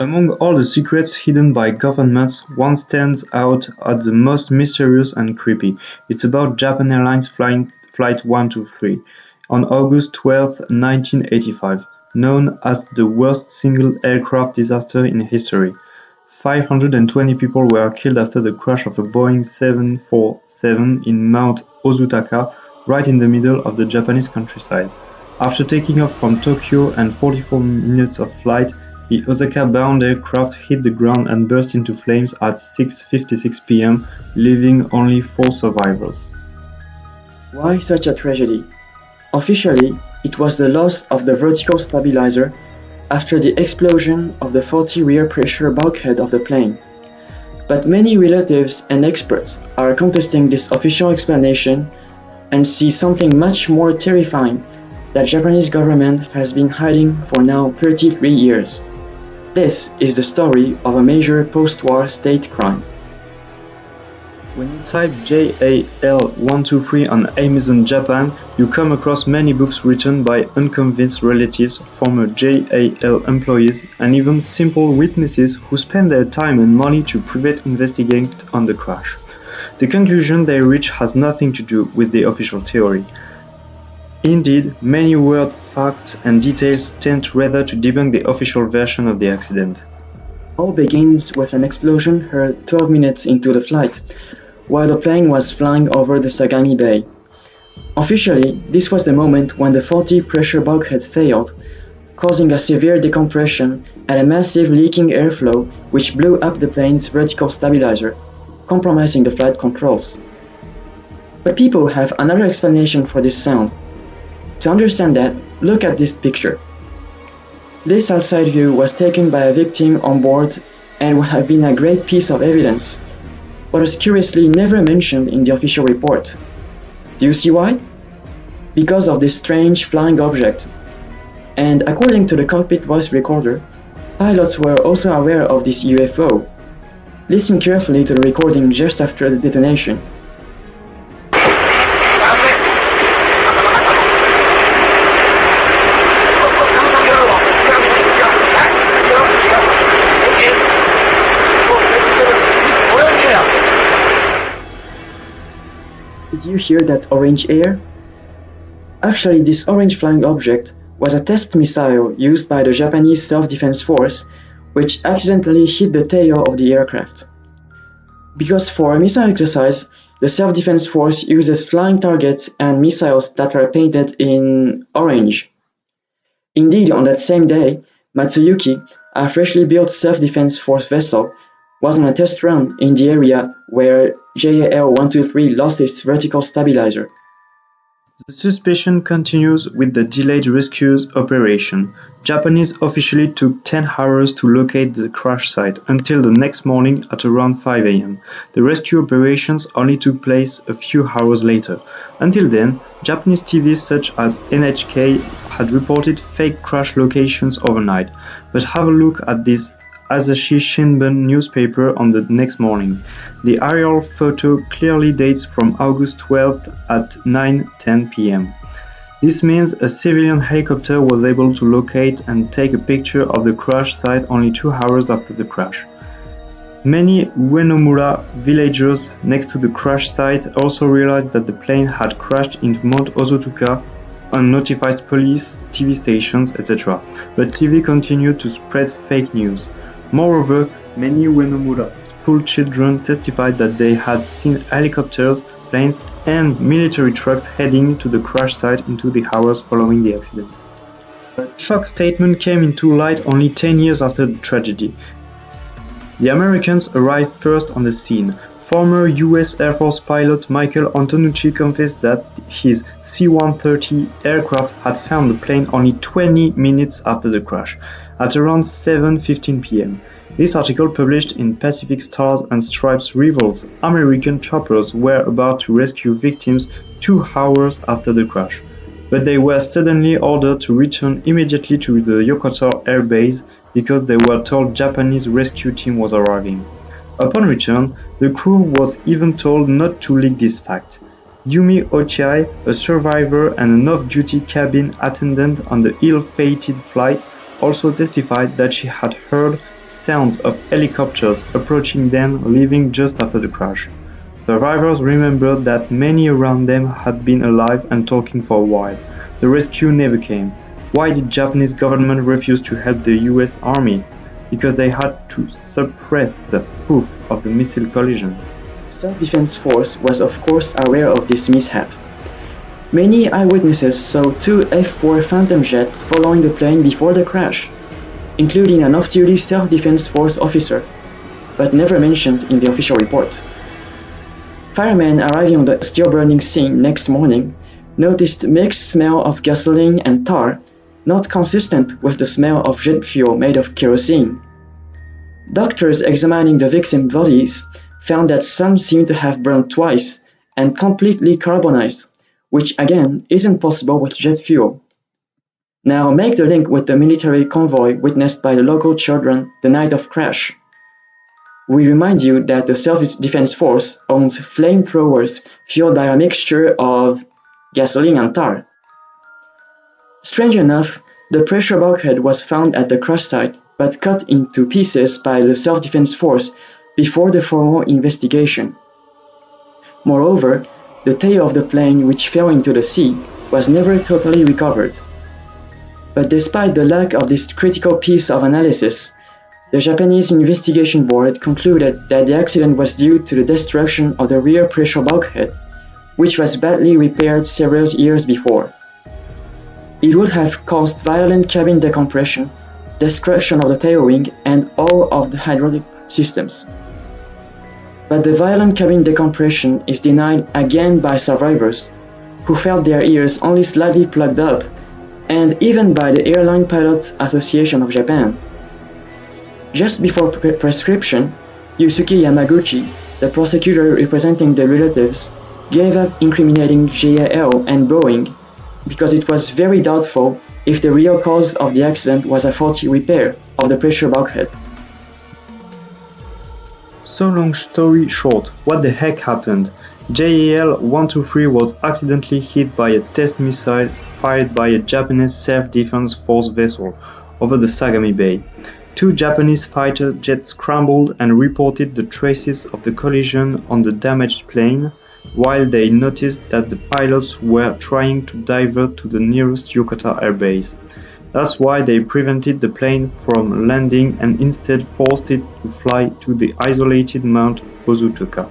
Among all the secrets hidden by governments, one stands out as the most mysterious and creepy. It's about Japan Airlines Flight 123 on August 12, 1985, known as the worst single aircraft disaster in history. 520 people were killed after the crash of a Boeing 747 in Mount Ozutaka, right in the middle of the Japanese countryside. After taking off from Tokyo and 44 minutes of flight, the Osaka-bound aircraft hit the ground and burst into flames at 6:56 p.m., leaving only 4 survivors. Why such a tragedy? Officially, it was the loss of the vertical stabilizer after the explosion of the faulty rear pressure bulkhead of the plane. But many relatives and experts are contesting this official explanation and see something much more terrifying that Japanese government has been hiding for now 33 years. This is the story of a major post-war state crime. When you type JAL123 on Amazon Japan, you come across many books written by unconvinced relatives, former JAL employees, and even simple witnesses who spend their time and money to private investigate on the crash. The conclusion they reach has nothing to do with the official theory. Indeed, many weird facts and details tend rather to debunk the official version of the accident. All begins with an explosion heard 12 minutes into the flight, while the plane was flying over the Sagami Bay. Officially, this was the moment when the faulty pressure bulkhead failed, causing a severe decompression and a massive leaking airflow which blew up the plane's vertical stabilizer, compromising the flight controls. But people have another explanation for this sound. To understand that, look at this picture. This outside view was taken by a victim on board and would have been a great piece of evidence, but was curiously never mentioned in the official report. Do you see why? Because of this strange flying object. And according to the cockpit voice recorder, pilots were also aware of this UFO. Listen carefully to the recording just after the detonation. Did you hear that orange air? Actually, this orange flying object was a test missile used by the Japanese Self-Defense Force, which accidentally hit the tail of the aircraft. Because for a missile exercise, the Self-Defense Force uses flying targets and missiles that are painted in orange. Indeed, on that same day, Matsuyuki, a freshly built Self-Defense Force vessel, was on a test run in the area where JAL123 lost its vertical stabilizer. The suspicion continues with the delayed rescue operation. Japanese officially took 10 hours to locate the crash site until the next morning at around 5 a.m. The rescue operations only took place a few hours later. Until then, Japanese TVs such as NHK had reported fake crash locations overnight. But have a look at this Asahi Shimbun newspaper on the next morning. The aerial photo clearly dates from August 12th at 9:10 p.m. This means a civilian helicopter was able to locate and take a picture of the crash site only 2 hours after the crash. Many Uenomura villagers next to the crash site also realized that the plane had crashed into Mount Ozotuka and notified police, TV stations, etc. But TV continued to spread fake news. Moreover, many Uenomura school children testified that they had seen helicopters, planes, and military trucks heading to the crash site into the hours following the accident. A shock statement came into light only 10 years after the tragedy. The Americans arrived first on the scene. Former US Air Force pilot Michael Antonucci confessed that his C-130 aircraft had found the plane only 20 minutes after the crash, at around 7:15 p.m. This article, published in Pacific Stars and Stripes, reveals American choppers were about to rescue victims 2 hours after the crash, but they were suddenly ordered to return immediately to the Yokoto Air Base because they were told Japanese rescue team was arriving. Upon return, the crew was even told not to leak this fact. Yumi Ochiai, a survivor and an off-duty cabin attendant on the ill-fated flight, also testified that she had heard sounds of helicopters approaching them, leaving just after the crash. Survivors remembered that many around them had been alive and talking for a while. The rescue never came. Why did Japanese government refuse to help the US Army? Because they had to suppress the proof of the missile collision. Self-Defense Force was of course aware of this mishap. Many eyewitnesses saw two F-4 Phantom jets following the plane before the crash, including an off-duty Self-Defense Force officer, but never mentioned in the official report. Firemen arriving on the still-burning scene next morning noticed mixed smell of gasoline and tar, not consistent with the smell of jet fuel made of kerosene. Doctors examining the victims' bodies found that some seemed to have burned twice and completely carbonized, which again isn't possible with jet fuel. Now make the link with the military convoy witnessed by the local children the night of crash. We remind you that the Self-Defense Force owns flamethrowers fueled by a mixture of gasoline and tar. Strange enough, the pressure bulkhead was found at the crash site but cut into pieces by the Self-Defense Force before the formal investigation. Moreover, the tail of the plane which fell into the sea was never totally recovered. But despite the lack of this critical piece of analysis, the Japanese Investigation Board concluded that the accident was due to the destruction of the rear pressure bulkhead, which was badly repaired several years before. It would have caused violent cabin decompression, destruction of the tail wing, and all of the hydraulic systems. But the violent cabin decompression is denied again by survivors, who felt their ears only slightly plugged up, and even by the Airline Pilots Association of Japan. Just before prescription, Yusuke Yamaguchi, the prosecutor representing the relatives, gave up incriminating JAL and Boeing because it was very doubtful if the real cause of the accident was a faulty repair of the pressure bulkhead. So long story short, what the heck happened? JAL 123 was accidentally hit by a test missile fired by a Japanese self-defense force vessel over the Sagami Bay. Two Japanese fighter jets scrambled and reported the traces of the collision on the damaged plane, while they noticed that the pilots were trying to divert to the nearest Yokota airbase. That's why they prevented the plane from landing and instead forced it to fly to the isolated Mount Ozutoka,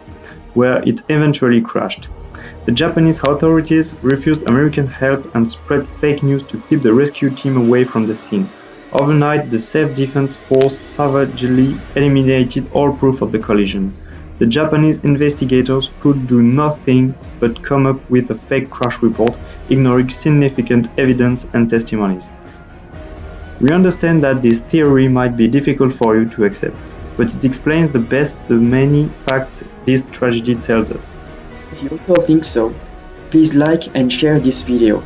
where it eventually crashed. The Japanese authorities refused American help and spread fake news to keep the rescue team away from the scene. Overnight, the Self-Defense Force savagely eliminated all proof of the collision. The Japanese investigators could do nothing but come up with a fake crash report, ignoring significant evidence and testimonies. We understand that this theory might be difficult for you to accept, but it explains the best the many facts this tragedy tells us. If you also think so, please like and share this video.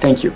Thank you.